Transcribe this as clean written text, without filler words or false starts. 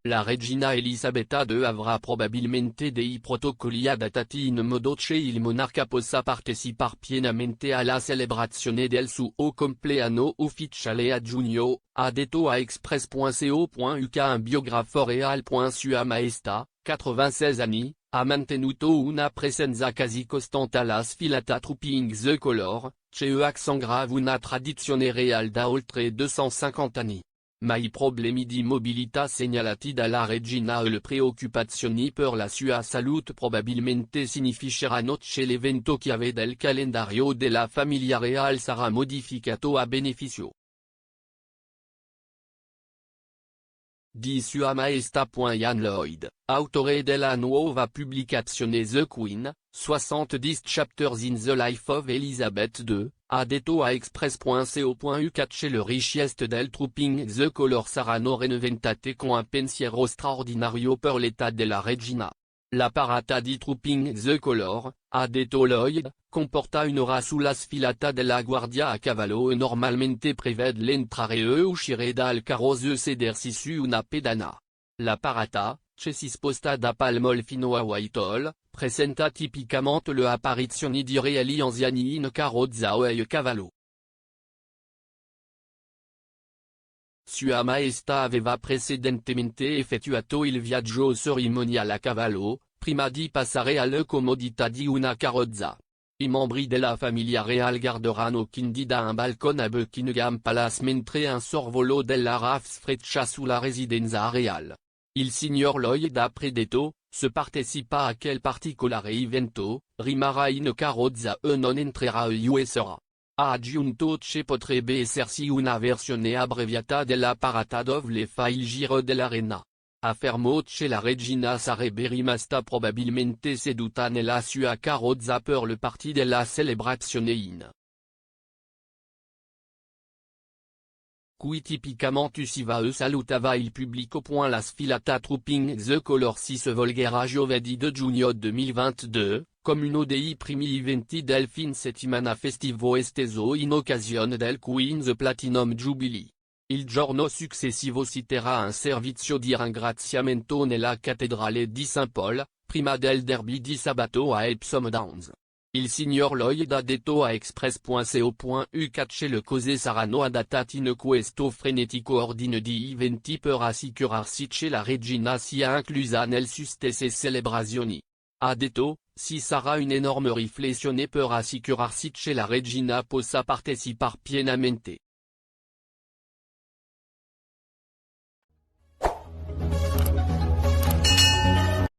La Regina Elisabetta II avrà probabilmente dei protocolli adattati in modo che il monarca possa partecipare pienamente alla celebrazione del suo compleanno ufficiale a giugno, ha detto a Express.co.uk un biografo real. Sua Maestà, 96 anni, ha mantenuto una presenza quasi costante alla sfilata Trooping the Colour, che conserva una tradizione reale da oltre 250 anni. Ma i problemi di mobilità segnalati dalla regina e le preoccupazioni per la sua salute probabilmente significheranno che l'evento chiave del calendario della famiglia reale sarà modificato a beneficio di Sua Maestà. Ian Lloyd, autore della nuova pubblicazione The Queen, 70 Chapters in the Life of Elizabeth II, ha detto a Express.co.uk che le richieste del Trooping the Colour saranno rinventate con un pensiero straordinario per l'età della regina. La parata di Trooping the Colour, ha detto Lloyd, comporta un'ora sulla sfilata della guardia a cavallo e normalmente prevede l'entrare e uscire dal carrozzo e sedersi su una pedana. La parata, che si sposta da Pall Mall fino a Whitehall, presenta tipicamente le apparizioni di reali anziani in carrozza o a cavallo. Sua Maestà aveva precedentemente effettuato il viaggio cerimoniale a cavallo, prima di passare alle comodità di una carrozza. I membri della famiglia reale guarderanno quindi da un balcone a Buckingham Palace mentre un sorvolo della RAF sfreccia sulla residenza reale. Il signor Lloyd ha predetto, se partecipa a quel particolare evento, rimarrà in carrozza e non entrerà e uscirà. Ha aggiunto che potrebbe esserci una versione abbreviata della parata dove fa il giro dell'arena. Affermò che la regina sarebbe rimasta probabilmente seduta nella sua carrozza per le parti della celebrazione in cui tipicamente si va e salutava il pubblico. La sfilata Trooping the Colour si svolgerà giovedì 2 giugno 2022, come uno dei primi eventi del fin settimana festivo esteso in occasione del Queen's Platinum Jubilee. Il giorno successivo si terrà un servizio di ringraziamento nella cattedrale di St. Paul, prima del derby di sabato a Epsom Downs. Il signor Lloyd ha detto a Express.co.uk che le cose saranno adattate in questo frenetico ordine di eventi per assicurarsi che la regina sia inclusa nelle sue stesse celebrazioni. Ha detto, ci sarà un'enorme riflessione per assicurarsi che la regina possa partecipare pienamente.